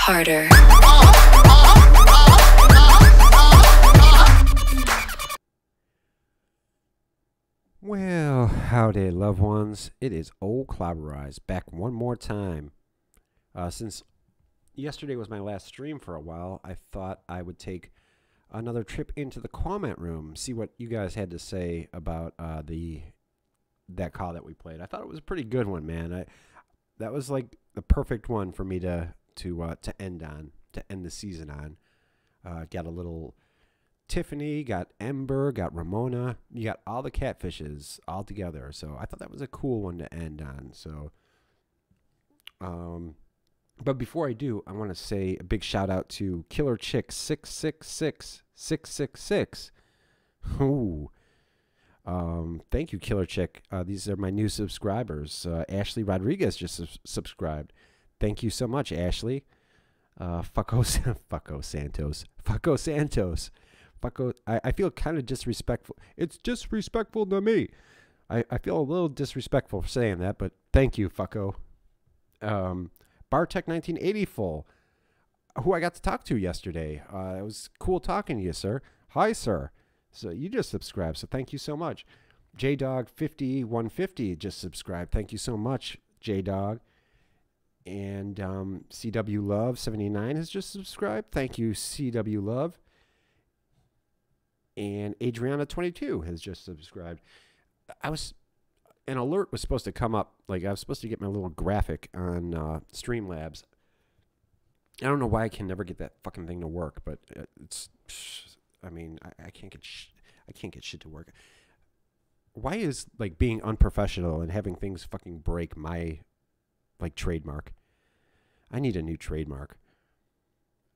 harder. Well, howdy, loved ones. It is old Clawbah back one more time. Since yesterday was my last stream for a while, I thought I would take another trip into the Cawment room, see what you guys had to say about that call that we played. I thought it was a pretty good one, man. That was like the perfect one for me to end on, to end the season on. Got a little Tiffany, got Ember, got Ramona. You got all the catfishes all together. So I thought that was a cool one to end on. So, but before I do, I want to say a big shout out to Killer Chick 666666. Ooh. Thank you, Killer Chick. These are my new subscribers. Ashley Rodriguez just subscribed. Thank you so much, Ashley. Fucko Santos. Fucko Santos. I feel kind of disrespectful. It's disrespectful to me. I feel a little disrespectful for saying that, but thank you, Fucko. Bartek 1980 who I got to talk to yesterday. It was cool talking to you, sir. Hi, sir. So you just subscribed, so thank you so much. JDog 5150 just subscribed. Thank you so much, JDog. And CW Love 79 has just subscribed. Thank you, CW Love. And Adriana 22 has just subscribed. An alert was supposed to come up. Like, I was supposed to get my little graphic on Streamlabs. I don't know why I can never get that fucking thing to work, but it's. I mean, I can't get shit to work. Why is like being unprofessional and having things fucking break my like trademark? I need a new trademark.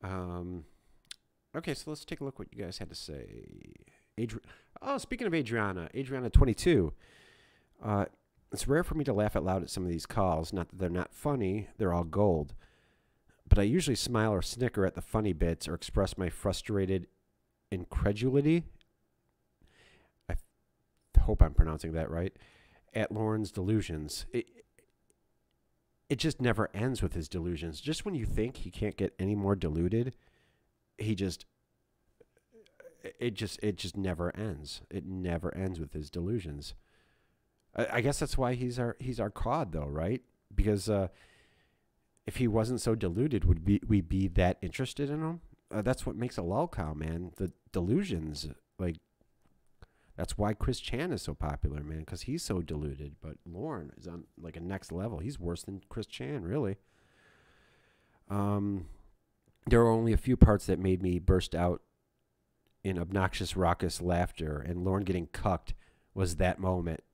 Okay, so let's take a look what you guys had to say. Speaking of Adriana 22. It's rare for me to laugh out loud at some of these calls. Not that they're not funny, they're all gold. But I usually smile or snicker at the funny bits or express my frustrated incredulity. I hope I'm pronouncing that right. At Lauren's delusions. It just never ends with his delusions. Just when you think he can't get any more deluded, it just never ends. It never ends with his delusions. I guess that's why he's our COD though, right? Because if he wasn't so deluded, would we be that interested in him? That's what makes a lolcow, man. The delusions, like, that's why Chris Chan is so popular, man, because he's so deluded. But Lauren is on like a next level. He's worse than Chris Chan, really. There were only a few parts that made me burst out in obnoxious, raucous laughter, and Lauren getting cucked was that moment.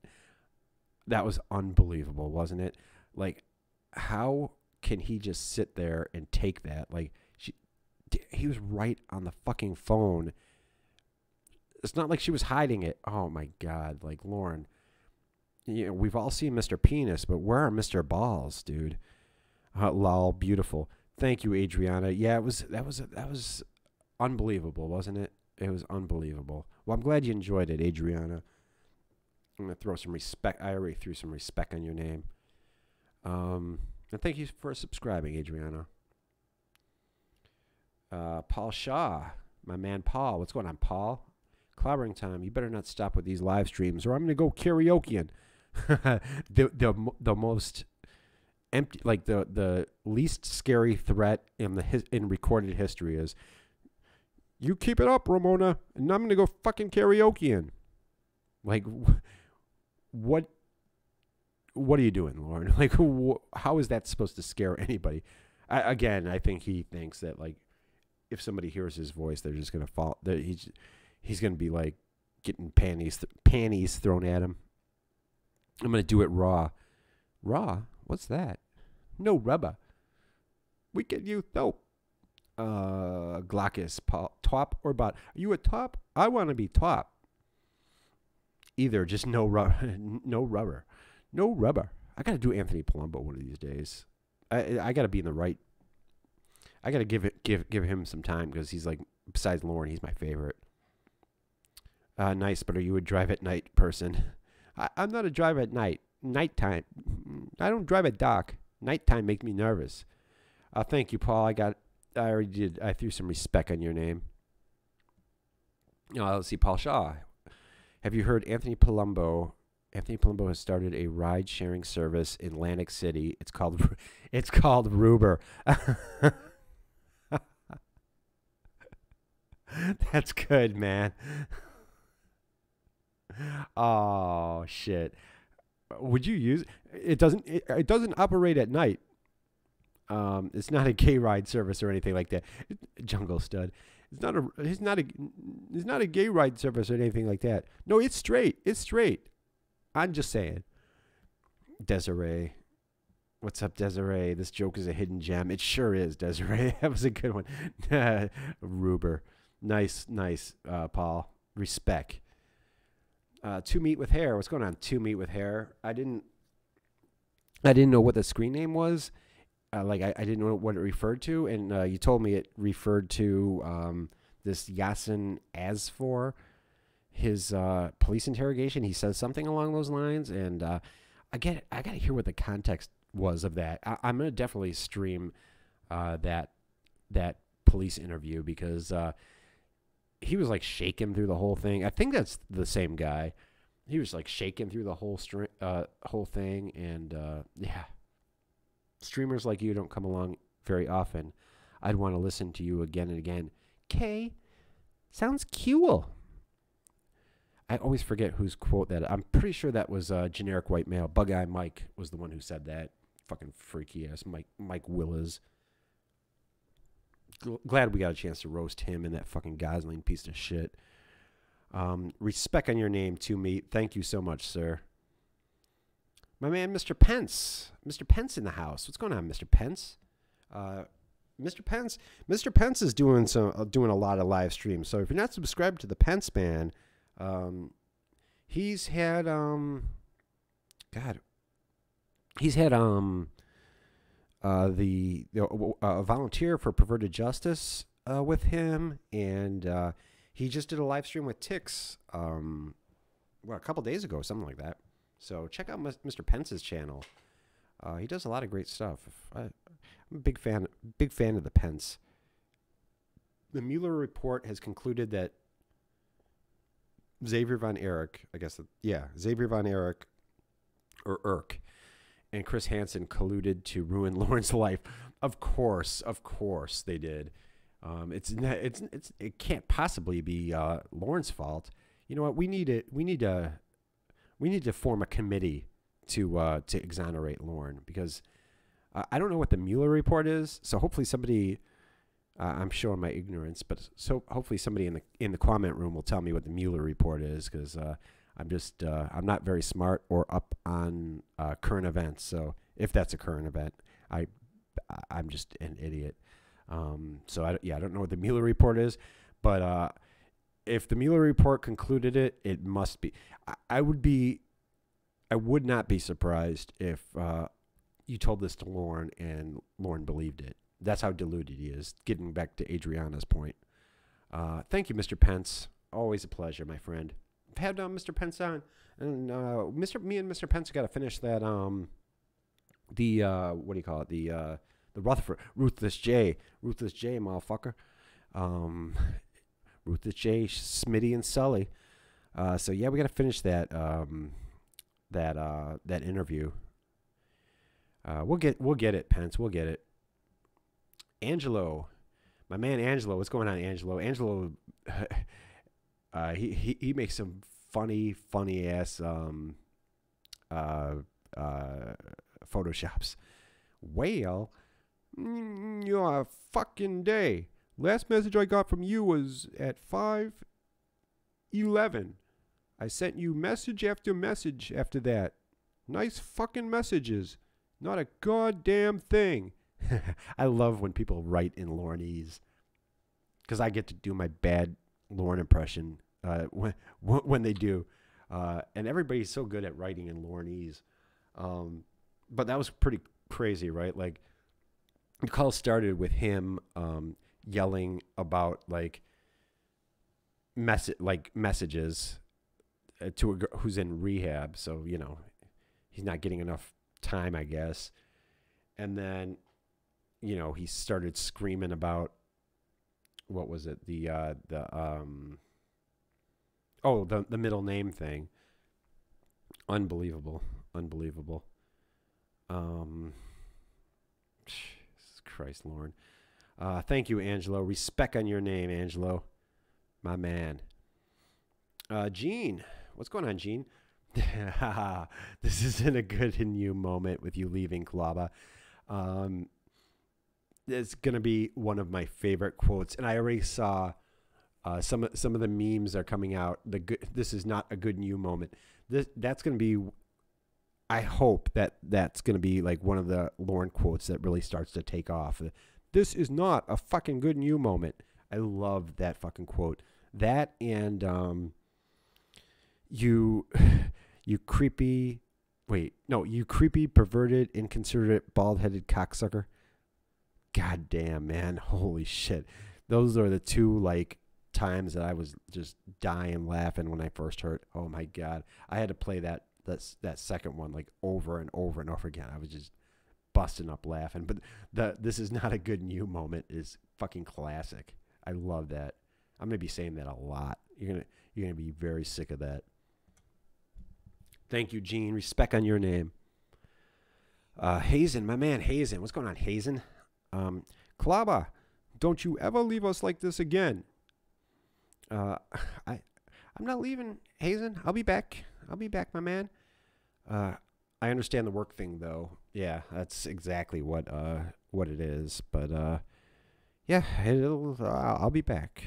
That was unbelievable, wasn't it? Like, how can he just sit there and take that? Like, he was right on the fucking phone. It's not like she was hiding it. Oh, my God. Like, Lauren, you know, we've all seen Mr. Penis, but where are Mr. Balls, dude? Lol, beautiful. Thank you, Adriana. Yeah, that was unbelievable, wasn't it? It was unbelievable. Well, I'm glad you enjoyed it, Adriana. I'm going to throw some respect. I already threw some respect on your name. And thank you for subscribing, Adriana. Paul Shaw, my man Paul. What's going on, Paul? Clobbering time. You better not stop with these live streams, or I'm going to go karaokeing. the most empty, like the least scary threat in recorded history is, you keep it up, Ramona, and I'm going to go fucking karaokeing. Like, what are you doing, Lauren? Like, how is that supposed to scare anybody? Again, I think he thinks that, like, if somebody hears his voice, they're just going to fall. He's going to be, like, getting panties thrown at him. I'm going to do it raw. Raw? What's that? No rubber. We can use soap. Glaucus, top or bottom? Are you a top? I want to be top. Either, just no rubber. No rubber. No rubber. I got to do Anthony Palumbo one of these days. I got to be in the right. I got to give him some time, because he's like, besides Lauren, he's my favorite. Nice, but are you a drive at night person? I'm not a drive at night. Nighttime. I don't drive at dark. Nighttime makes me nervous. Thank you, Paul. I got I already did. I threw some respect on your name. Let's see, Paul Shaw. Have you heard Anthony Palumbo? Anthony Palumbo has started a ride-sharing service in Atlantic City. It's called Ruber. That's good, man. Oh shit. Would you use it? It doesn't operate at night. It's not a gay ride service or anything like that. Jungle Stud. It's not a gay ride service or anything like that. No, it's straight. It's straight. I'm just saying. Desiree. What's up, Desiree? This joke is a hidden gem. It sure is, Desiree. That was a good one. Ruber. Nice, Paul. Respect. Two Meat with Hair. What's going on, Two Meat with Hair? I didn't know what the screen name was. I didn't know what it referred to, and you told me it referred to this Yasin Asfour, his police interrogation. He says something along those lines, and I got to hear what the context was of that. I'm gonna definitely stream that police interview because he was like shaking through the whole thing. I think that's the same guy. He was like shaking through the whole thing, and yeah. Streamers like you don't come along very often. I'd want to listen to you again and again. K, sounds cool. I always forget whose quote that. I'm pretty sure that was generic white male. Bug Eye Mike was the one who said that. Fucking freaky ass Mike Willis. Glad we got a chance to roast him and that fucking Gosling piece of shit. Respect on your name, To Meat. Thank you so much, sir. My man, Mr. Pence. Mr. Pence in the house. What's going on, Mr. Pence? Mr. Pence is doing a lot of live streams. So if you're not subscribed to the Pence Band, he's had a volunteer for perverted justice with him, and he just did a live stream with Tix a couple days ago, something like that. So check out Mr. Pence's channel. He does a lot of great stuff. I'm a big fan of the Pence. The Mueller report has concluded that Xavier Von Erich, Xavier Von Erich, or Erk, and Chris Hansen colluded to ruin Lauren's life. Of course they did. It can't possibly be Lauren's fault. You know what? We need to form a committee to exonerate Lauren, because I don't know what the Mueller report is. So hopefully somebody, I'm showing my ignorance, but so hopefully somebody in the comment room will tell me what the Mueller report is, because I'm not very smart or up on current events. So if that's a current event, I'm just an idiot. So I don't know what the Mueller report is, but if the Mueller report concluded it, it must be. I would not be surprised if you told this to Lauren and Lauren believed it. That's how deluded he is. Getting back to Adriana's point. Thank you, Mr. Pence. Always a pleasure, my friend. I've had Mr. Pence on, and me and Mr. Pence got to finish that what do you call it? The Rutherford Ruthless J, motherfucker. Ruthless J, Smitty and Sully. So yeah, we got to finish that that interview. We'll get it, Pence. We'll get it. Angelo, my man Angelo. What's going on, Angelo? Angelo, he makes some funny ass photoshops. Well, you're a fucking day. Last message I got from you was at 5:11. I sent you message after message after that. Nice fucking messages. Not a goddamn thing. I love when people write in Laurenese, because I get to do my bad Lauren impression when they do. And everybody's so good at writing in Laurenese. But that was pretty crazy, right? Like, the call started with him yelling about messages to a girl who's in rehab, so he's not getting enough time, I guess. And then he started screaming about what was it? Oh, the middle name thing. Unbelievable. Unbelievable. Um, Christ, Lauren. Thank you, Angelo. Respect on your name, Angelo. My man. Gene. What's going on, Gene? This isn't a good in you moment with you leaving Clawbah. It's going to be one of my favorite quotes. And I already saw some of the memes are coming out. This is not a good in you moment. That's going to be, I hope that's going to be like one of the Lauren quotes that really starts to take off. This is not a fucking good in you moment. I love that fucking quote. That and you creepy, you creepy, perverted, inconsiderate, bald-headed cocksucker. God damn, man. Holy shit. Those are the two, like, times that I was just dying laughing when I first heard. Oh, my God. I had to play that second one, like, over and over and over again. I was just busting up laughing. But this is not a good new moment is fucking classic. I love that. I'm going to be saying that a lot. You're gonna be very sick of that. Thank you, Gene. Respect on your name. Hazen, my man, Hazen. What's going on, Hazen? Clawbah, don't you ever leave us like this again. I'm not leaving, Hazen. I'll be back. I'll be back, my man. I understand the work thing, though. Yeah, that's exactly what it is. But yeah, I'll be back.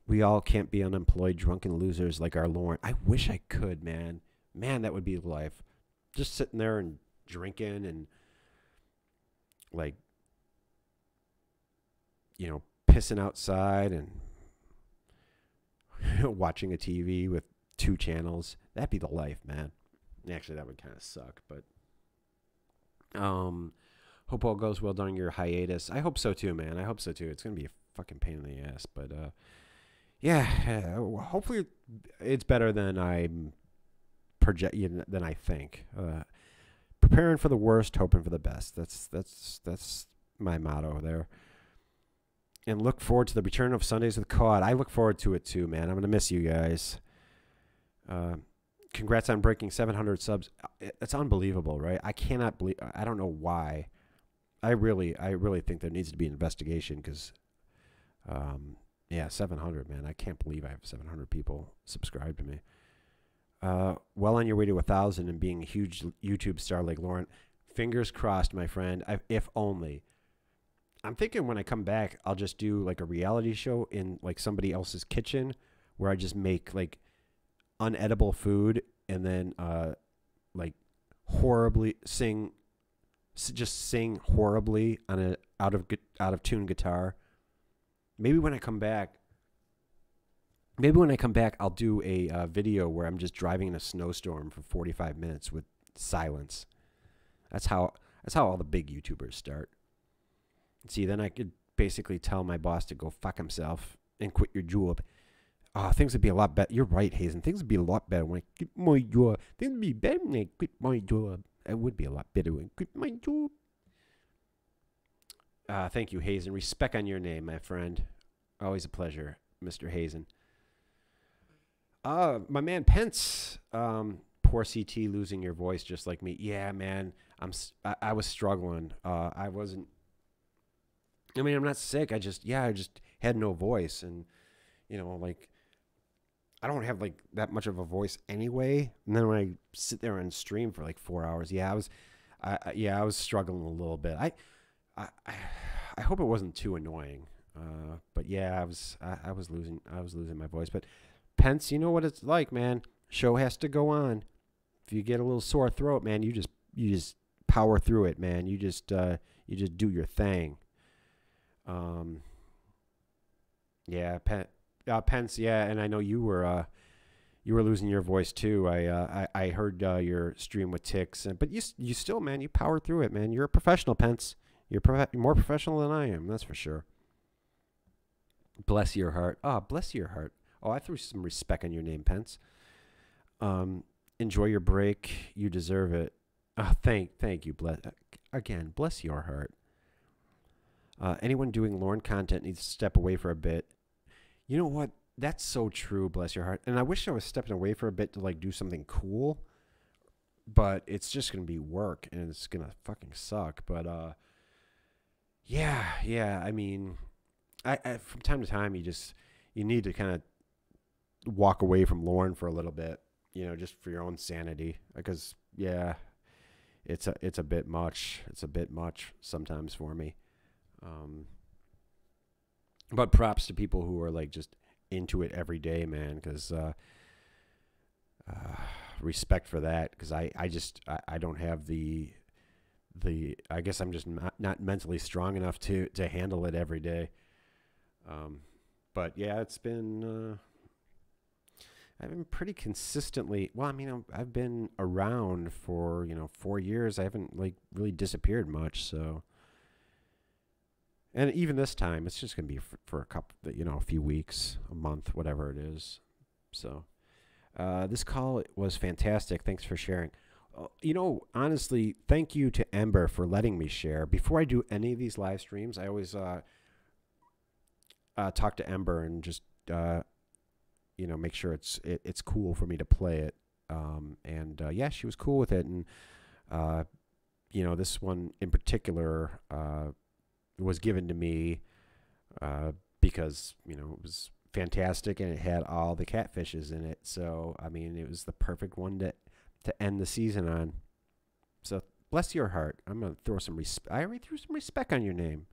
We all can't be unemployed, drunken losers like our Lauren. I wish I could, man. Man, that would be life. Just sitting there and drinking and, like, pissing outside and watching a TV with 2 channels. That'd be the life, man. Actually, that would kind of suck, but hope all goes well during your hiatus. I hope so too, man. I hope so too. It's gonna be a fucking pain in the ass, but yeah. Hopefully, it's better than than I think. Preparing for the worst, hoping for the best. That's my motto there. And look forward to the return of Sundays with COD. I look forward to it too, man. I'm gonna miss you guys. Congrats on breaking 700 subs. It's unbelievable, right? I cannot believe. I don't know why. I really think there needs to be an investigation because, yeah, 700, man. I can't believe I have 700 people subscribed to me. Well on your way to 1,000 and being a huge YouTube star like Lauren. Fingers crossed, my friend. If only. I'm thinking when I come back, I'll just do like a reality show in like somebody else's kitchen where I just make like unedible food and then like horribly sing horribly on a out of tune guitar. Maybe when I come back I'll do a video where I'm just driving in a snowstorm for 45 minutes with silence. That's how all the big YouTubers start. See, then I could basically tell my boss to go fuck himself and quit your job. Things would be a lot better. You're right, Hazen. Things would be a lot better when I quit my job. Things would be better when I quit my job. It would be a lot better when I quit my job. Thank you, Hazen. Respect on your name, my friend. Always a pleasure, Mr. Hazen. My man Pence. Poor CT losing your voice just like me. Yeah, man. I was struggling. I wasn't. I mean, I'm not sick. I just had no voice, and like I don't have like that much of a voice anyway. And then when I sit there and stream for like 4 hours, I was struggling a little bit. I hope it wasn't too annoying. But yeah, I was losing my voice. But Pence, you know what it's like, man. Show has to go on. If you get a little sore throat, man, you just power through it, man. You just do your thing. Yeah, Pence, yeah, and I know you were losing your voice too. I heard your stream with ticks, but you still, man, you powered through it, man. You're a professional, Pence. You're more professional than I am, that's for sure. Bless your heart. Bless your heart. I threw some respect on your name, Pence. Enjoy your break. You deserve it. Thank you. Bless your heart. Anyone doing Lorne content needs to step away for a bit. You know what? That's so true, bless your heart. And I wish I was stepping away for a bit to like do something cool, but it's just gonna be work and it's gonna fucking suck. But yeah. I mean, I from time to time you need to kind of walk away from Lorne for a little bit, just for your own sanity, because yeah, it's a bit much. It's a bit much sometimes for me. But props to people who are like just into it every day, man, because respect for that, because I don't have the I guess I'm just not mentally strong enough to handle it every day. But yeah, it's been I've been pretty consistently, well, I mean, I've been around for 4 years. I haven't like really disappeared much, so. And even this time, it's just gonna be for a couple, a few weeks, a month, whatever it is. So, this call was fantastic. Thanks for sharing. Honestly, thank you to Ember for letting me share. Before I do any of these live streams, I always talk to Ember and just make sure it's cool for me to play it. And yeah, she was cool with it. And this one in particular was given to me because it was fantastic and it had all the catfishes in it. So I mean, it was the perfect one to end the season on. So bless your heart. I'm gonna throw some I already threw some respect on your name.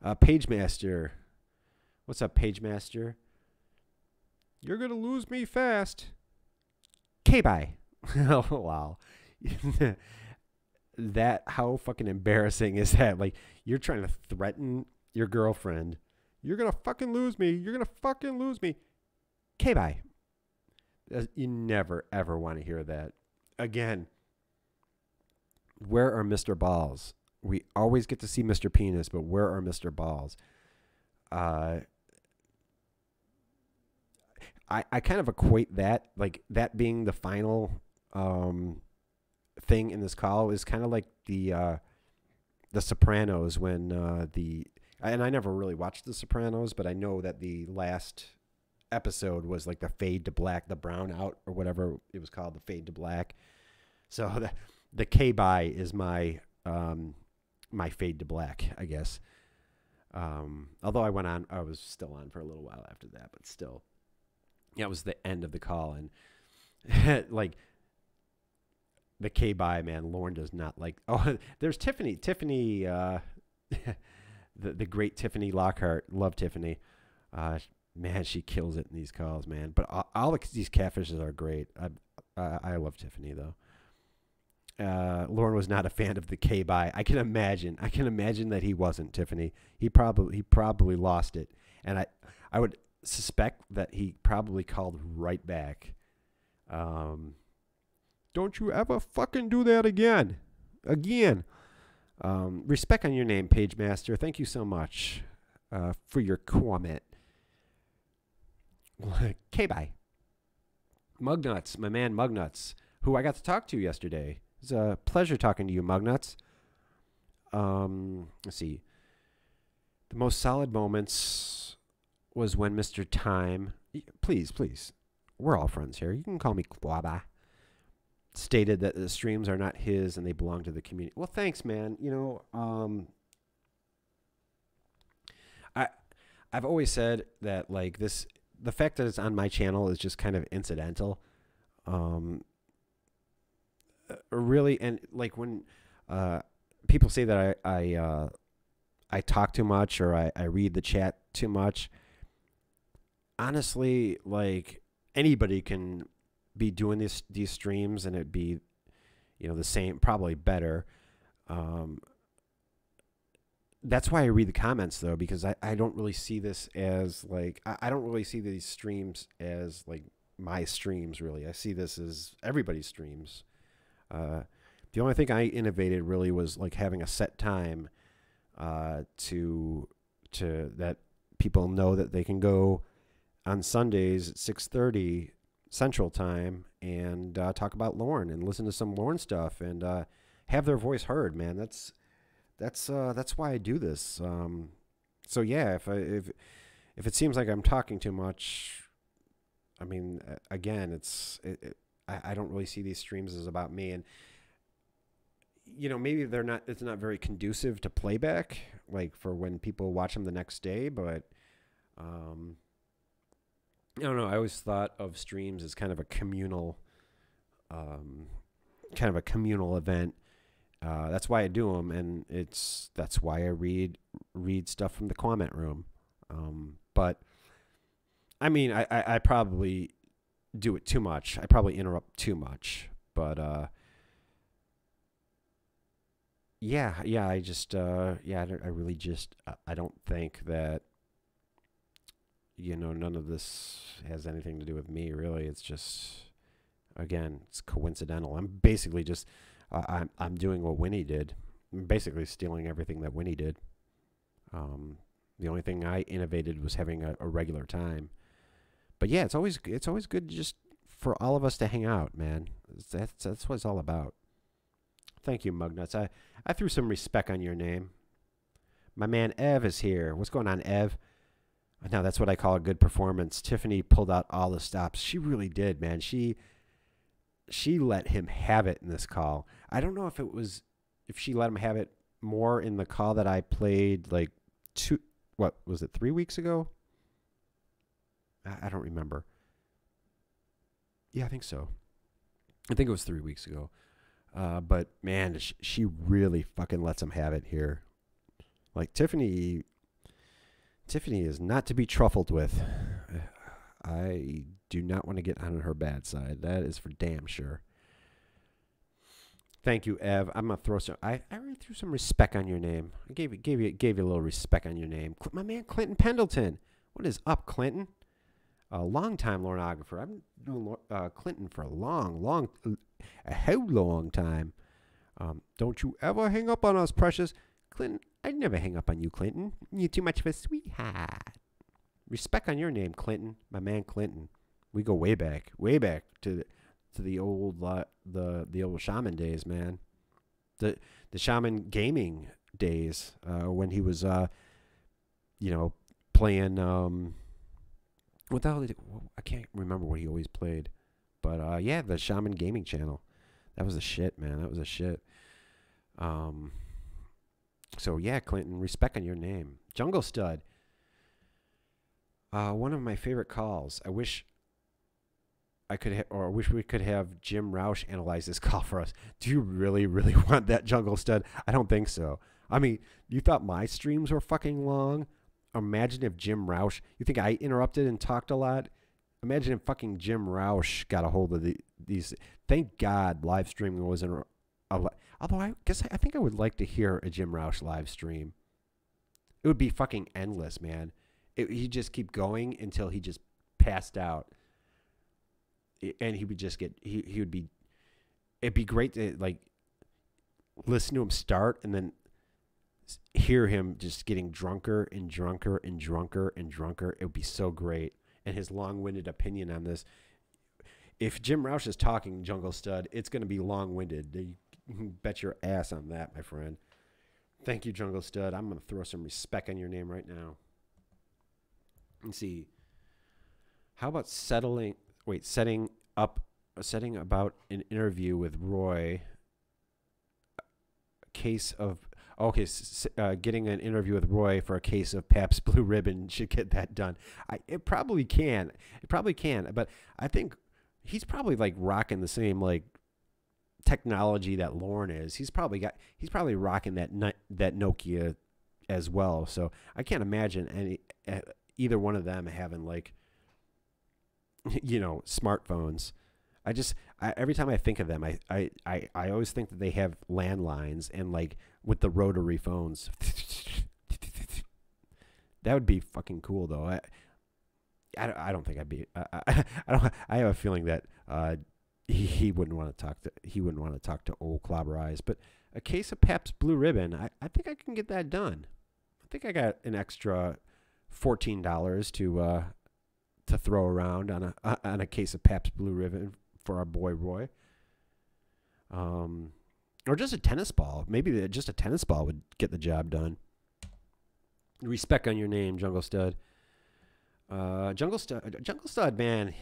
Pagemaster, what's up, Pagemaster? You're gonna lose me fast. K-bye. Oh wow. That, how fucking embarrassing is that? Like, you're trying to threaten your girlfriend. You're gonna fucking lose me. You're gonna fucking lose me. K-bye. You never ever want to hear that again. Where are Mr. Balls? We always get to see Mr. Penis, but where are Mr. Balls? I kind of equate that, like, that being the final thing in this call is kind of like the Sopranos when and I never really watched the Sopranos, but I know that the last episode was like the fade to black, the brown out or whatever it was called, the fade to black. So the K-bye is my my fade to black, I guess. Although I was still on for a little while after that, but still. Yeah, it was the end of the call, and like the K-bye, man, Lorne does not like. Oh, there's Tiffany. Tiffany, the great Tiffany Lockhart. Love Tiffany. Man, she kills it in these calls, man. But all these catfishes are great. I love Tiffany though. Lorne was not a fan of the K-bye. I can imagine that he wasn't, Tiffany. He probably lost it, and I would suspect that he probably called right back. Don't you ever fucking do that again. Respect on your name, Pagemaster. Thank you so much for your comment. K-bye. Mugnuts, my man Mugnuts, who I got to talk to yesterday. It was a pleasure talking to you, Mugnuts. Let's see. The most solid moments was when Mr. Time, please, we're all friends here. You can call me Clawbah, stated that the streams are not his and they belong to the community. Well, thanks, man. I've always said that, like, the fact that it's on my channel is just kind of incidental. Really, and like when people say that I talk too much or I read the chat too much, honestly, like, anybody can be doing these streams and it'd be the same, probably better. That's why I read the comments though, because I don't really see this as like I don't really see these streams as like my streams, really. I see this as everybody's streams. The only thing I innovated really was like having a set time to that people know that they can go on Sundays at 6:30 Central Time and talk about Lorne and listen to some Lorne stuff and have their voice heard, man. that's why I do this. So yeah, if it seems like I'm talking too much, I mean, again, I don't really see these streams as about me, and maybe they're not. It's not very conducive to playback, like for when people watch them the next day. But um, I don't know. I always thought of streams as um, kind of a communal event. That's why I do them, and that's why I read stuff from the comment room. But I mean, I probably do it too much. I probably interrupt too much. But yeah. I just I really just I don't think that none of this has anything to do with me. Really, it's just again, it's coincidental. I'm basically just I'm doing what Winnie did. I'm basically stealing everything that Winnie did. The only thing I innovated was having a regular time. But yeah, it's always good just for all of us to hang out, man. That's what it's all about. Thank you, Mugnuts. I threw some respect on your name. My man Ev is here. What's going on, Ev? Now that's what I call a good performance. Tiffany pulled out all the stops. She really did, man. She let him have it in this call. I don't know if she let him have it more in the call that I played like 3 weeks ago? I don't remember. Yeah, I think so. I think it was 3 weeks ago. But man, she really fucking lets him have it here. Like Tiffany is not to be truffled with. I do not want to get on her bad side. That is for damn sure. Thank you, Ev. I'm gonna throw some. I already threw some respect on your name. I gave you a little respect on your name. My man Clinton Pendleton. What is up, Clinton? A long-time lornographer. I've known Clinton for a whole long time. Don't you ever hang up on us, precious. Clinton, I'd never hang up on you, Clinton. You're too much of a sweetheart. Respect on your name, Clinton. My man Clinton. We go way back to the old the old shaman days, man. The shaman gaming days when he was playing what the hell did I can't remember what he always played. But yeah, the Shaman Gaming channel. That was a shit, man. That was a shit. So yeah, Clinton, respect on your name. Jungle Stud. One of my favorite calls. I wish I wish we could have Jim Roush analyze this call for us. Do you really, really want that, Jungle Stud? I don't think so. I mean, you thought my streams were fucking long? Imagine if Jim Roush, you think I interrupted and talked a lot? Imagine if fucking Jim Roush got a hold of these. Thank God live streaming wasn't. Although I guess I think I would like to hear a Jim Roush live stream. It would be fucking endless, man. He'd just keep going until he just passed out. And he would just get, he would be, it'd be great to like listen to him start and then hear him just getting drunker and drunker and drunker and drunker. It would be so great. And his long-winded opinion on this. If Jim Roush is talking, Jungle Stud, it's going to be long-winded. You can bet your ass on that, my friend. Thank you, Jungle Stud. I'm going to throw some respect on your name right now. Let's see. How about setting about an interview with Roy? Getting an interview with Roy for a case of Pabst Blue Ribbon should get that done. It probably can. But I think he's probably like rocking the same like technology that Lauren is. He's probably rocking that Nokia as well. So I can't imagine either one of them having like smartphones. Every time I think of them, I always think that they have landlines and like with the rotary phones. That would be fucking cool though. I don't think I'd be. I have a feeling that he wouldn't want to talk to old Clawbah Eyes. But a case of Pabst Blue Ribbon, I think I can get that done. I think I got an extra $14 to throw around on a case of Pabst Blue Ribbon for our boy Roy. Or just a tennis ball. Maybe just a tennis ball would get the job done. Respect on your name, Jungle Stud. Jungle Stud, man.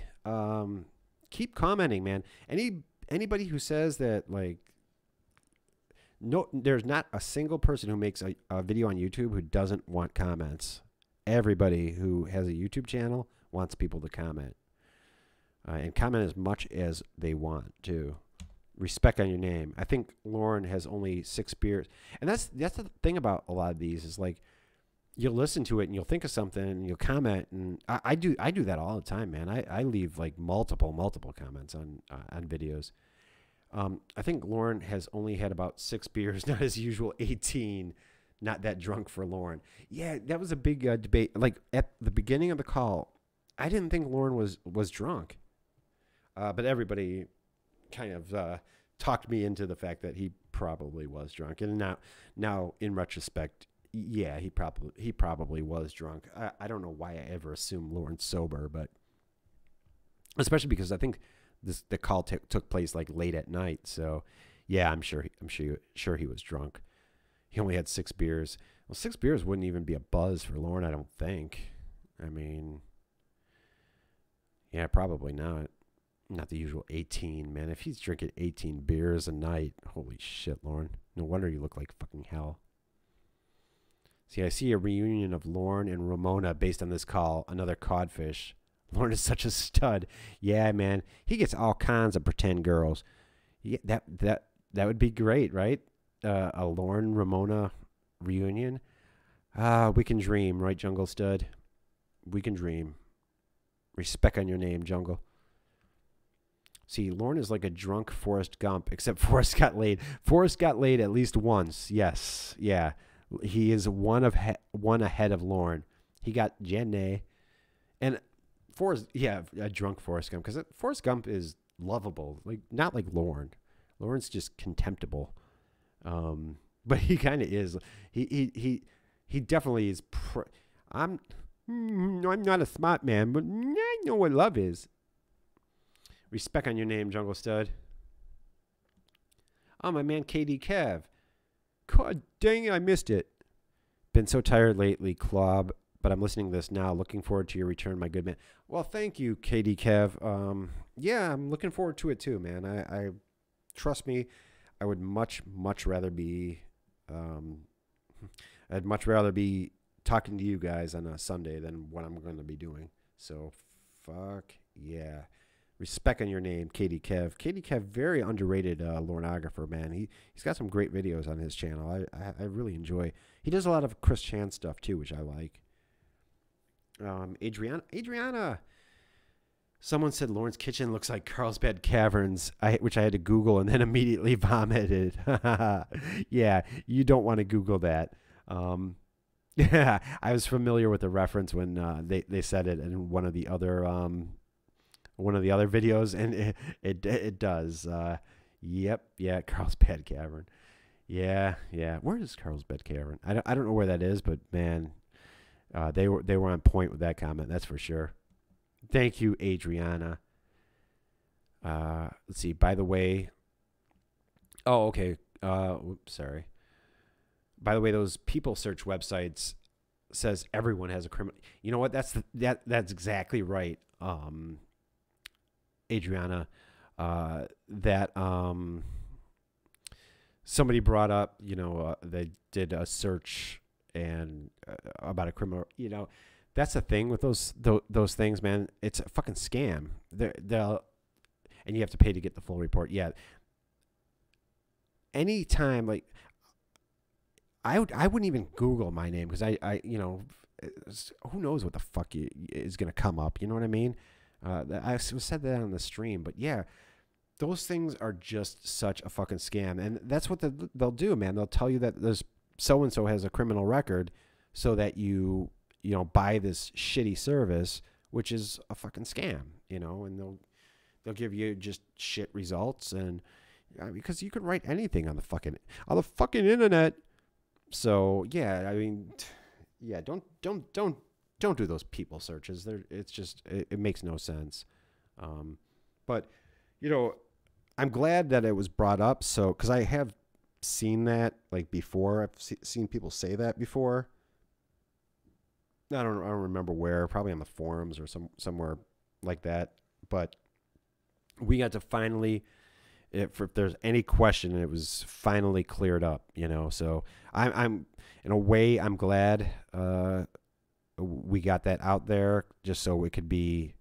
Keep commenting, man. Anybody who says that, like, no, there's not a single person who makes a video on YouTube who doesn't want comments. Everybody who has a YouTube channel wants people to comment. And comment as much as they want, too. Respect on your name. I think Lauren has only 6 beers. And that's the thing about a lot of these is, like, you'll listen to it and you'll think of something and you'll comment. And I do that all the time, man. I leave, like, multiple comments on videos. I think Lauren has only had about 6 beers, not his usual 18. Not that drunk for Lauren. Yeah, that was a big debate. Like, at the beginning of the call, I didn't think Lauren was drunk. But everybody kind of talked me into the fact that he probably was drunk. And now in retrospect, yeah, he probably was drunk. I don't know why I ever assumed Lauren's sober, but especially because I think the call took place like late at night. So yeah, I'm sure he was drunk. He only had 6 beers. Well, 6 beers wouldn't even be a buzz for Lauren, I don't think. I mean, yeah, probably not. Not the usual 18, man. If he's drinking 18 beers a night, holy shit, Lauren. No wonder you look like fucking hell. See, I see a reunion of Lauren and Ramona based on this call. Another codfish. Lauren is such a stud. Yeah, man. He gets all kinds of pretend girls. Yeah, that would be great, right? A Lauren Ramona reunion. We can dream, right, Jungle Stud? We can dream. Respect on your name, Jungle. See, Lauren is like a drunk Forrest Gump, except Forrest got laid. Forrest got laid at least once. Yes, yeah. He is one ahead of Lauren. He got Jenny. And Forrest, yeah, a drunk Forrest Gump. Because Forrest Gump is lovable. Like, not like Lauren. Lauren's just contemptible. But he kind of is. He definitely is. I'm not a smart man, but I know what love is. Respect on your name, Jungle Stud. Oh, my man, KD Kev. God dang it, I missed it. Been so tired lately, Clawbah, but I'm listening to this now. Looking forward to your return, my good man. Well, thank you, KD Kev. Yeah, I'm looking forward to it too, man. I trust me, I would much rather be I'd much rather be talking to you guys on a Sunday than what I'm going to be doing. So, fuck yeah. Respect on your name, Katie Kev. Katie Kev, very underrated Lornographer, man. He's got some great videos on his channel. I really enjoy. He does a lot of Chris Chan stuff too, which I like. Adriana. Someone said Lauren's kitchen looks like Carlsbad Caverns, which I had to Google and then immediately vomited. Yeah, you don't want to Google that. Yeah, I was familiar with the reference when they said it in one of the other videos, and it does. Yep, yeah, Carlsbad Cavern. Yeah. Where is Carlsbad Cavern? I don't know where that is, but man, they were on point with that comment. That's for sure. Thank you, Adriana. Let's see. By the way, oh, okay. Whoops, sorry. By the way, those people search websites says everyone has a criminal. You know what? That's exactly right. Adriana, that somebody brought up, they did a search and about a criminal, that's the thing with those things, man. It's a fucking scam. They'll and you have to pay to get the full report. Yeah. Anytime, like, I wouldn't even Google my name because I who knows what the fuck is gonna come up. You know what I mean? I said that on the stream, but yeah, those things are just such a fucking scam, and that's what they'll do, man. They'll tell you that there's so and so has a criminal record, so that you buy this shitty service, which is a fucking scam, and they'll give you just shit results, and because you can write anything on the fucking internet. So yeah, I mean, yeah, don't do those people searches. It's just it makes no sense. But I'm glad that it was brought up. So because I have seen that like before. I've seen people say that before. I don't remember where. Probably on the forums or somewhere like that. But we got to finally, if there's any question, it was finally cleared up. You know, so I'm in a way I'm glad we got that out there just so it could be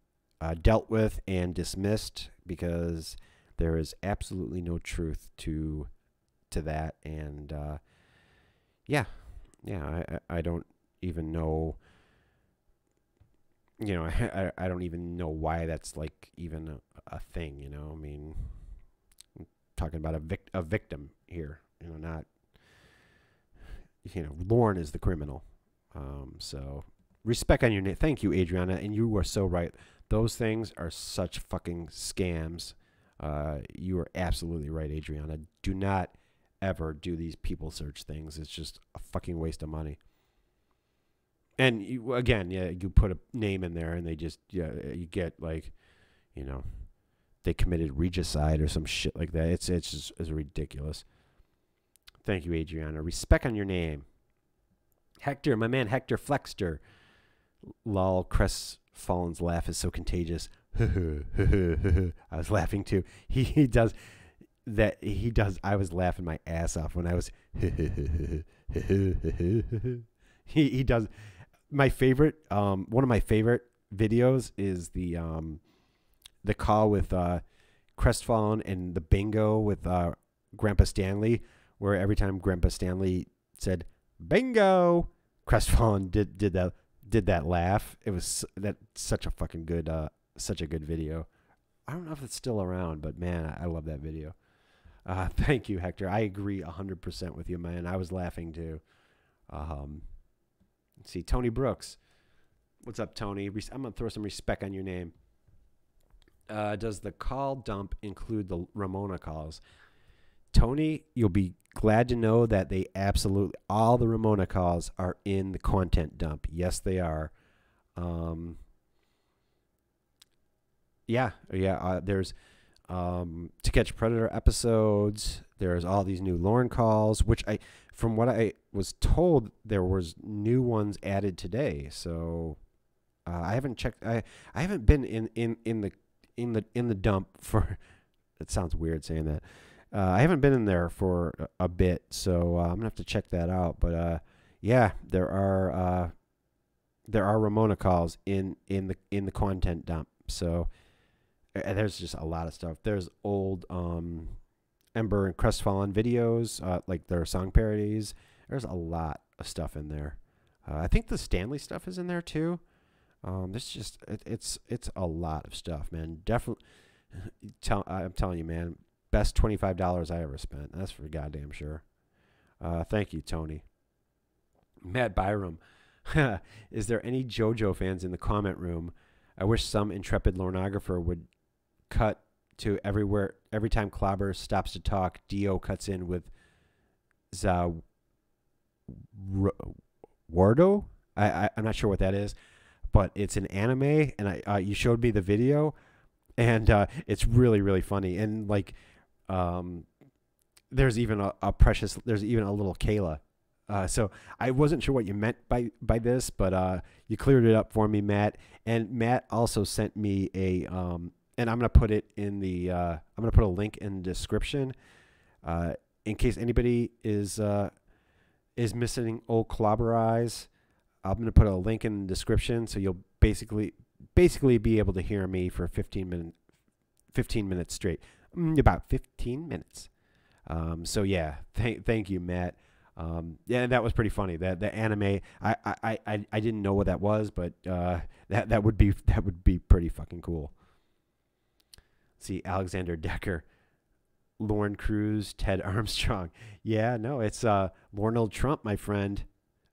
dealt with and dismissed, because there is absolutely no truth to that. And I don't even know. You know, I don't even know why that's like even a thing. You know, I mean, I'm talking about a victim here. You know, not. You know, Lauren is the criminal. So respect on your name. Thank you, Adriana, and you are so right. Those things are such fucking scams. You are absolutely right, Adriana. Do not ever do these people search things. It's just a fucking waste of money. And you, again, yeah, you put a name in there, and they just, yeah, you get like, you know, they committed regicide or some shit like that. It's just it's ridiculous. Thank you, Adriana. Respect on your name. Hector, my man, Hector Flexter. Lol, Crestfallen's laugh is so contagious. I was laughing too. He does that. He does. I was laughing my ass off when I was. He does. My favorite, one of my favorite videos is the call with Crestfallen and the bingo with Grandpa Stanley, where every time Grandpa Stanley said bingo, Crestfallen did that laugh. It was such a fucking good such a good video. I don't know if it's still around, but man, I love that video. Thank you, Hector. I agree 100% with you, man. I was laughing too. Let's see, Tony Brooks. What's up, Tony? I'm gonna throw some respect on your name. Does the call dump include the Ramona calls? Tony, you'll be glad to know that they absolutely, all the Ramona calls are in the content dump. Yes, they are. There's To Catch a Predator episodes. There's all these new Lauren calls, which from what I was told, there was new ones added today. So I haven't checked. I haven't been in the dump for. It sounds weird saying that. I haven't been in there for a bit, so I'm gonna have to check that out. But yeah, there are Ramona calls in the content dump. So there's just a lot of stuff. There's old Ember and Crestfallen videos, like their song parodies. There's a lot of stuff in there. I think the Stanley stuff is in there too. There's just it's a lot of stuff, man. Definitely, I'm telling you, man. Best $25 I ever spent. That's for goddamn sure. Thank you, Tony. Matt Byram. Is there any JoJo fans in the comment room? I wish some intrepid lornographer would cut to every time Clawbah stops to talk, Dio cuts in with Wardo? I'm not sure what that is, but it's an anime, and you showed me the video, and it's really, really funny. And like, there's even there's even a little Kayla. So I wasn't sure what you meant by this, but you cleared it up for me, Matt. And Matt also sent me a and I'm gonna put it in the I'm gonna put a link in the description in case anybody is missing old Clawbah eyes. I'm gonna put a link in the description, so you'll basically be able to hear me for 15 minutes straight, about 15 minutes. So yeah, thank you, Matt. Yeah, that was pretty funny. The anime, I didn't know what that was, but that would be pretty fucking cool. See, Alexander Decker, Lauren Cruz, Ted Armstrong. Yeah, no, it's Lornold Trump, my friend.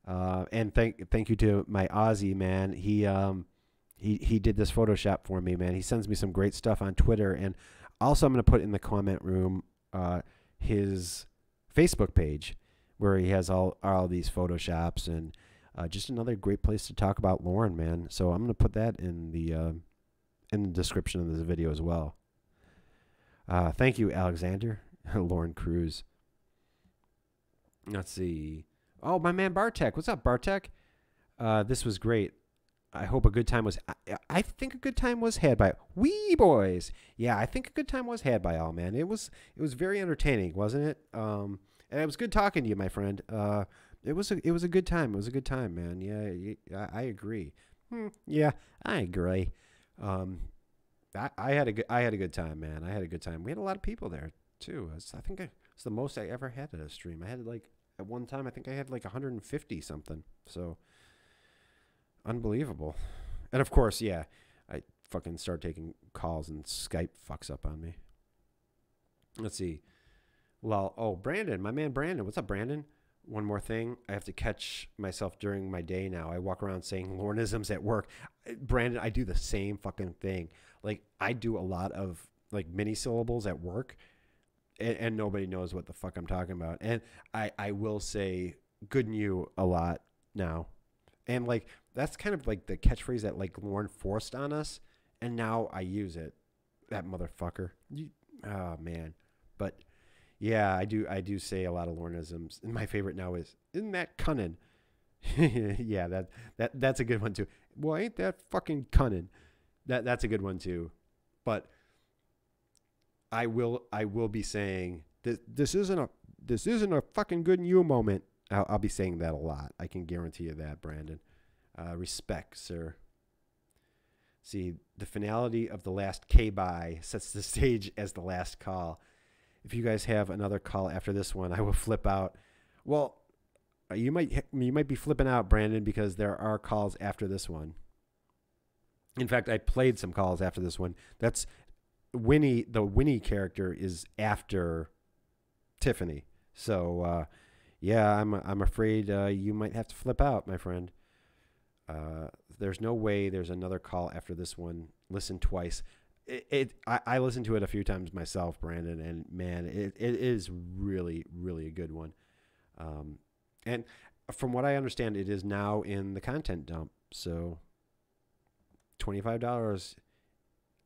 And thank you to my Aussie man. He did this Photoshop for me, man. He sends me some great stuff on Twitter, and also I'm gonna put in the comment room his Facebook page, where he has all these Photoshops, and just another great place to talk about Lauren, man. So I'm gonna put that in the description of this video as well. Thank you, Alexander. Lauren Cruz. Let's see. Oh, my man Bartek. What's up, Bartek? This was great. I hope a good time was. I think a good time was had by wee boys. Yeah, I think a good time was had by all, man. It was very entertaining, wasn't it? And it was good talking to you, my friend. It was a good time. It was a good time, man. Yeah, I agree. Yeah, I agree. Um, I had a good time, man. I had a good time. We had a lot of people there too. I think it's the most I ever had at a stream. I had like at one time. I think I had like 150 something. So unbelievable. And of course, yeah, I fucking start taking calls and Skype fucks up on me. Let's see. Well, oh, Brandon, my man Brandon. What's up, Brandon? One more thing. I have to catch myself during my day now. I walk around saying Lornisms at work. Brandon, I do the same fucking thing. Like, I do a lot of, like, mini syllables at work, and nobody knows what the fuck I'm talking about. And I will say good and you a lot now. And, like, that's kind of, like, the catchphrase that, like, Lorne forced on us, and now I use it. That motherfucker. Oh, man. But... yeah, I do say a lot of Lornisms. And my favorite now is, isn't that cunning? Yeah, that's a good one too. Well, ain't that fucking cunning? That's a good one too. But I will be saying this isn't a fucking good you moment. I'll be saying that a lot. I can guarantee you that, Brandon. Respect, sir. See, the finality of the last K-bye sets the stage as the last call. If you guys have another call after this one, I will flip out. Well, you might be flipping out, Brandon, because there are calls after this one. In fact, I played some calls after this one. That's Winnie. The Winnie character is after Tiffany. So, yeah, I'm afraid you might have to flip out, my friend. There's no way there's another call after this one. Listen twice. I listened to it a few times myself, Brandon, and man, it is really, really a good one. And from what I understand, it is now in the content dump. So $25.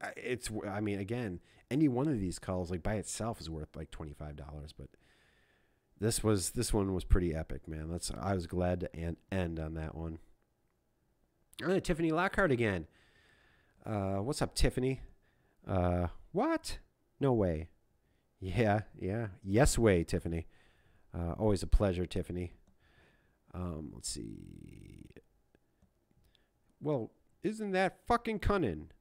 I mean, again, any one of these calls, like by itself, is worth like $25. But this one was pretty epic, man. I was glad to end on that one. Tiffany Lockhart again. What's up, Tiffany? What? No way. Yeah. Yes way, Tiffany. Always a pleasure, Tiffany. Let's see. Well, isn't that fucking cunning?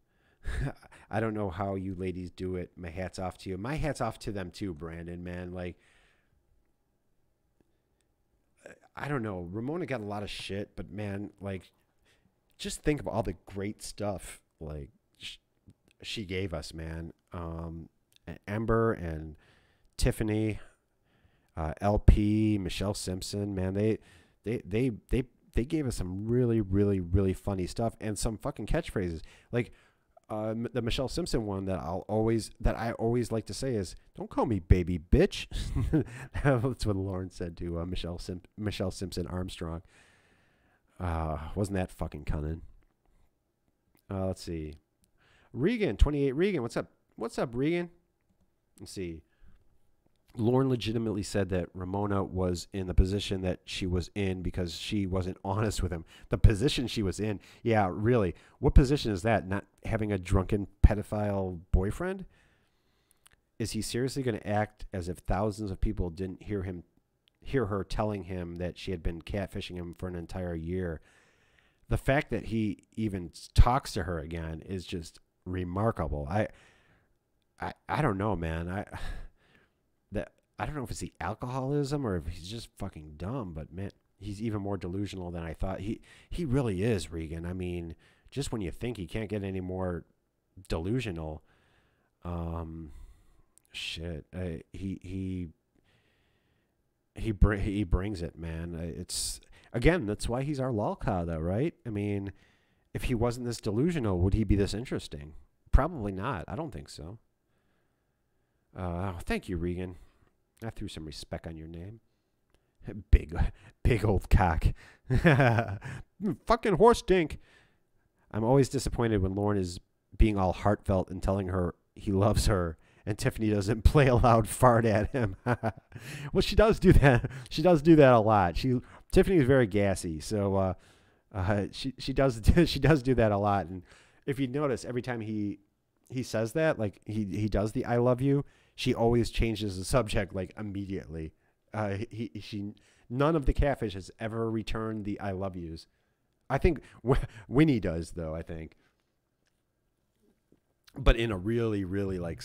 I don't know how you ladies do it. My hat's off to you. My hat's off to them too, Brandon, man. Like, I don't know. Ramona got a lot of shit, but man, like, just think of all the great stuff, like, she gave us, man. Ember and Tiffany, LP, Michelle Simpson, man, they gave us some really, really, really funny stuff and some fucking catchphrases. Like the Michelle Simpson one that I always like to say is, "Don't call me baby bitch." That's what Lauren said to Michelle Simpson Armstrong. Wasn't that fucking cunning? Let's see. Regan, 28 Regan, what's up? What's up, Regan? Let's see. Lauren legitimately said that Ramona was in the position that she was in because she wasn't honest with him. The position she was in? Yeah, really. What position is that? Not having a drunken pedophile boyfriend? Is he seriously going to act as if thousands of people didn't hear her telling him that she had been catfishing him for an entire year? The fact that he even talks to her again is just remarkable. I don't know, man. I don't know if it's the alcoholism or if he's just fucking dumb, but man, he's even more delusional than I thought. He really is, Regan. I mean, just when you think he can't get any more delusional, shit. He brings it, man. It's again, that's why he's our lolcow, though, right? I mean, if he wasn't this delusional, would he be this interesting? Probably not. I don't think so. Thank you, Regan. I threw some respect on your name. Big old cock. Fucking horse dink. I'm always disappointed when Lauren is being all heartfelt and telling her he loves her, and Tiffany doesn't play a loud fart at him. Well, she does do that. She does do that a lot. Tiffany is very gassy, so she does she does do that a lot. And if you notice, every time he says that, like he does the "I love you," she always changes the subject like immediately. None of the catfish has ever returned the "I love yous." I think Winnie does, though. I think. But in a really, really like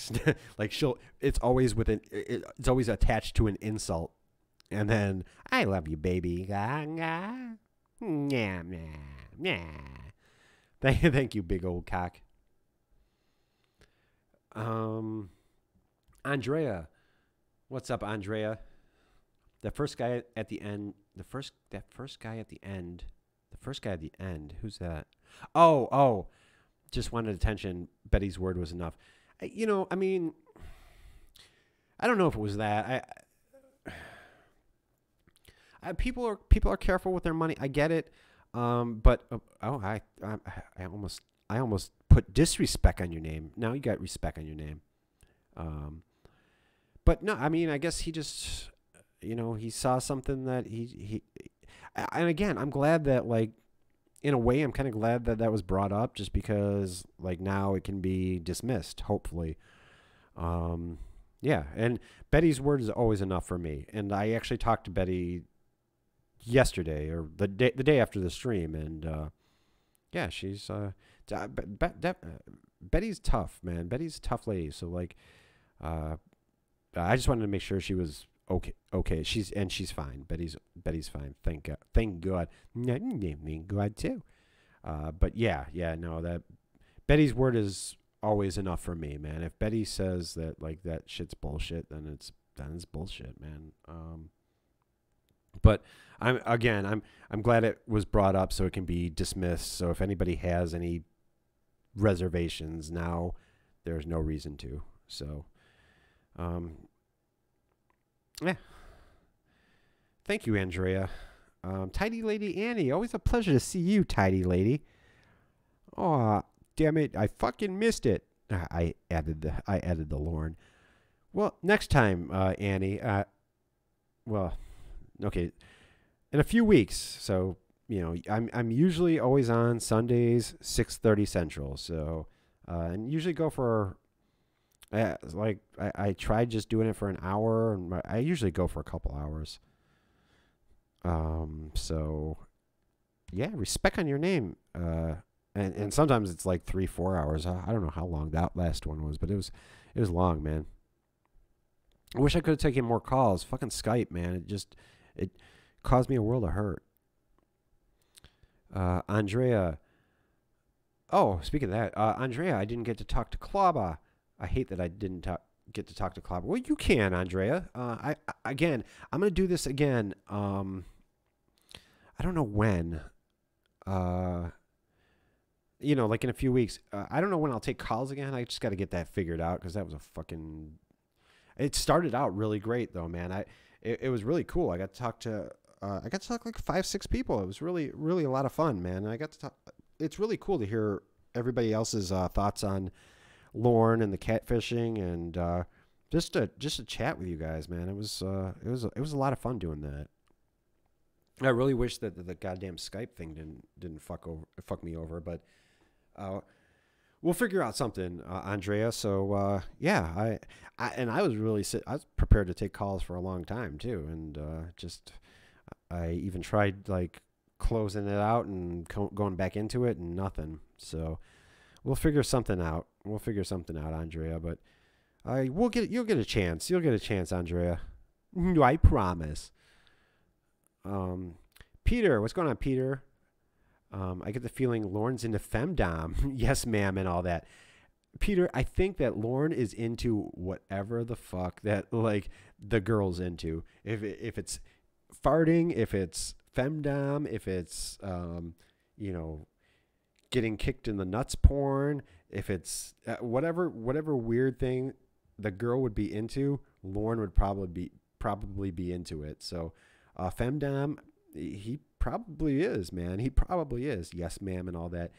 it's always it's always attached to an insult, and then "I love you, baby." Thank you, big old cock. Andrea, what's up, Andrea? The first guy at the end. The first guy at the end. The first guy at the end. Who's that? Oh. Just wanted attention. Betty's word was enough. I mean, I don't know if it was that. People are careful with their money. I get it. But I almost put disrespect on your name. Now you got respect on your name. But no, I mean, I guess he just, he saw something that and again, I'm glad that, like, in a way, I'm kind of glad that that was brought up, just because, like, now it can be dismissed, hopefully. Yeah, and Betty's word is always enough for me. And I actually talked to Betty yesterday, or the day after the stream, and yeah, she's Betty's tough, man. Betty's a tough lady. So, like, I just wanted to make sure she was okay. She's fine. Betty's fine. Thank God. Thank God. God too. But yeah, no, that Betty's word is always enough for me, man. If Betty says that, like, that shit's bullshit, then it's bullshit, man. But I'm glad it was brought up so it can be dismissed. So if anybody has any reservations now, there's no reason to. So, yeah. Thank you, Andrea. Tidy Lady Annie, always a pleasure to see you, Tidy Lady. Oh, damn it, I fucking missed it. I added the Lorne. Well, next time, Annie. Well, okay, in a few weeks. So, I'm usually always on Sundays, 6:30 Central. So, and usually go for. I tried just doing it for an hour, and I usually go for a couple hours. So, yeah, respect on your name. And sometimes it's like 3-4 hours. I don't know how long that last one was, but it was long, man. I wish I could have taken more calls. Fucking Skype, man. It caused me a world of hurt. Andrea. Oh, speaking of that, Andrea, I didn't get to talk to Clawbah. I hate that I didn't get to talk to Clawbah. Well, you can, Andrea. I'm gonna do this again. I don't know when. Like in a few weeks. I don't know when I'll take calls again. I just got to get that figured out, because that was a fucking. It started out really great though, man. It was really cool. I got to talk to like 5-6 people. It was really, really a lot of fun, man. And I got to talk. It's really cool to hear everybody else's thoughts on Lorne and the catfishing, and just to chat with you guys, man. It was a lot of fun doing that. I really wish that the goddamn Skype thing didn't fuck me over, but we'll figure out something, Andrea. So yeah, I was prepared to take calls for a long time too, and I even tried, like, closing it out and going back into it, and nothing. So we'll figure something out. Andrea. But you'll get a chance. You'll get a chance, Andrea. I promise. Peter, what's going on, Peter? I get the feeling Lorne's into femdom. Yes, ma'am, and all that. Peter, I think that Lorne is into whatever the fuck that, like, the girl's into. If it's farting, if it's femdom, if it's getting kicked in the nuts porn, if it's whatever weird thing the girl would be into, Lorne would probably be into it. So femdom, he probably is, man. He probably is. Yes, ma'am, and all that.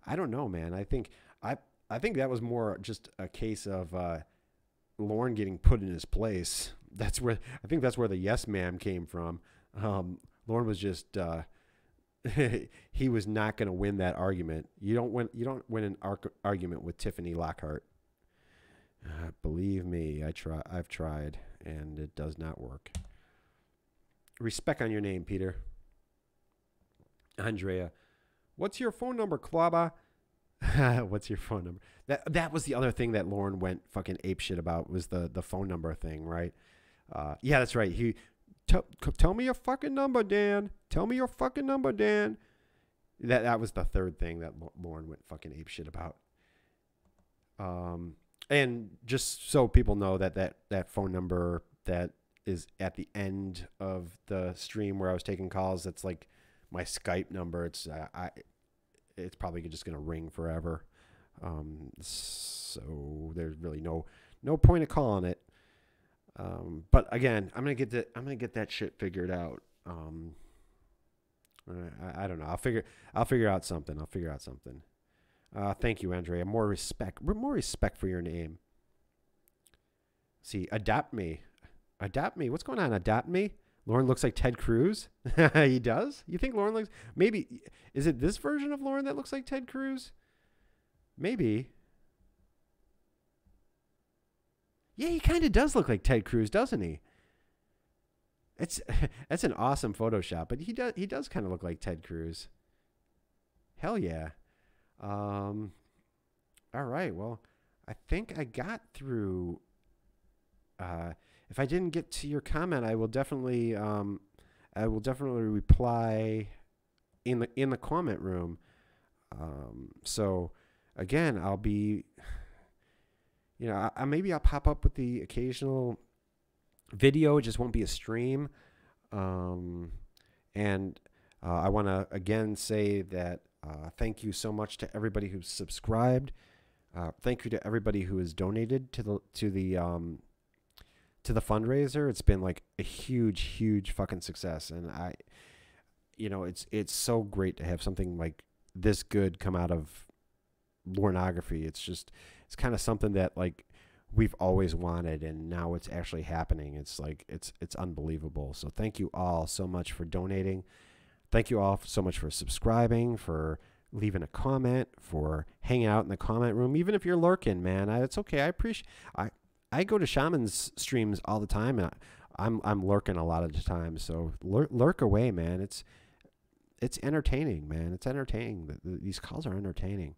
I don't know, man. I think that was more just a case of Lorne getting put in his place. I think that's where the yes ma'am came from. Lorne was just he was not going to win that argument. You don't win an argument with Tiffany Lockhart. Believe me, I've tried, and it does not work. Respect on your name, Peter. Andrea, what's your phone number, Clawbah? What's your phone number? That was the other thing that Lorne went fucking apeshit about, was the phone number thing, right? Yeah, that's right. He tell me your fucking number, Dan. Tell me your fucking number, Dan. That was the third thing that Lorne went fucking apeshit about. And just so people know that phone number that is at the end of the stream where I was taking calls, that's like my Skype number. It's probably just gonna ring forever. So there's really no point of calling it. But again, I'm gonna get that shit figured out. I don't know. I'll figure out something. Thank you, Andrea. More respect for your name. See, adopt me. What's going on? Adopt me. Lorne looks like Ted Cruz. He does? You think Lorne looks? Maybe. Is it this version of Lorne that looks like Ted Cruz? Maybe. Yeah, he kind of does look like Ted Cruz, doesn't he? That's an awesome Photoshop, but he does kind of look like Ted Cruz. Hell yeah. All right. Well, I think I got through. If I didn't get to your comment, I will definitely reply in the comment room. So again, I'll be, maybe I'll pop up with the occasional video. It just won't be a stream. And I want to again say that thank you so much to everybody who's subscribed. Thank you to everybody who has donated to the fundraiser. It's been like a huge fucking success, and it's so great to have something like this good come out of Lornography. It's kind of something that like we've always wanted, and now it's actually happening. It's like it's unbelievable. So thank you all so much for donating. Thank you all so much for subscribing, for leaving a comment, for hanging out in the comment room, even if you're lurking, man. It's okay. I appreciate. I go to Shaman's streams all the time, and I'm lurking a lot of the time. So lurk away, man. It's entertaining, man. It's entertaining. These calls are entertaining.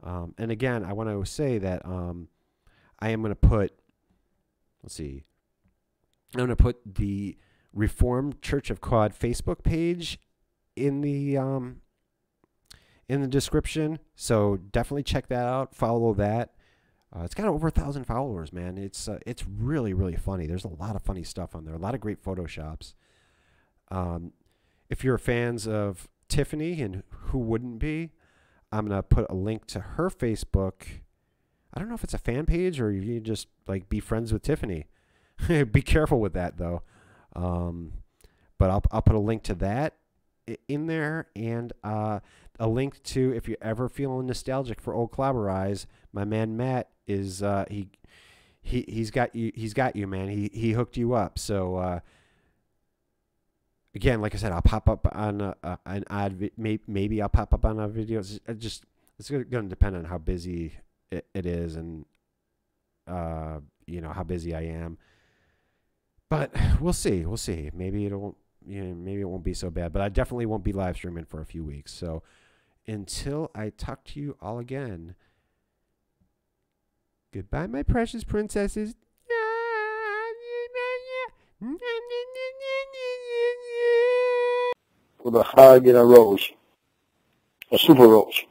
And again, I want to say that I am going to put. Let's see. I'm going to put the Reformed Church of Quad Facebook page in the description. So definitely check that out. Follow that. It's got over 1,000 followers, man. It's really funny. There's a lot of funny stuff on there. A lot of great photoshops. If you're fans of Tiffany, and who wouldn't be, I'm gonna put a link to her Facebook. I don't know if it's a fan page or you just like be friends with Tiffany. Be careful with that though. But I'll put a link to that in there, and a link to, if you're ever feeling nostalgic for old Clawbah Eyes, my man Matt is he's got you, man. He hooked you up. So again, like I said, I'll pop up on an odd maybe I'll pop up on a video. It's going to depend on how busy it is, and how busy I am. But we'll see. Maybe maybe it won't be so bad, but I definitely won't be live streaming for a few weeks. So until I talk to you all again, goodbye, my precious princesses. With a hug and a rose, a super rose.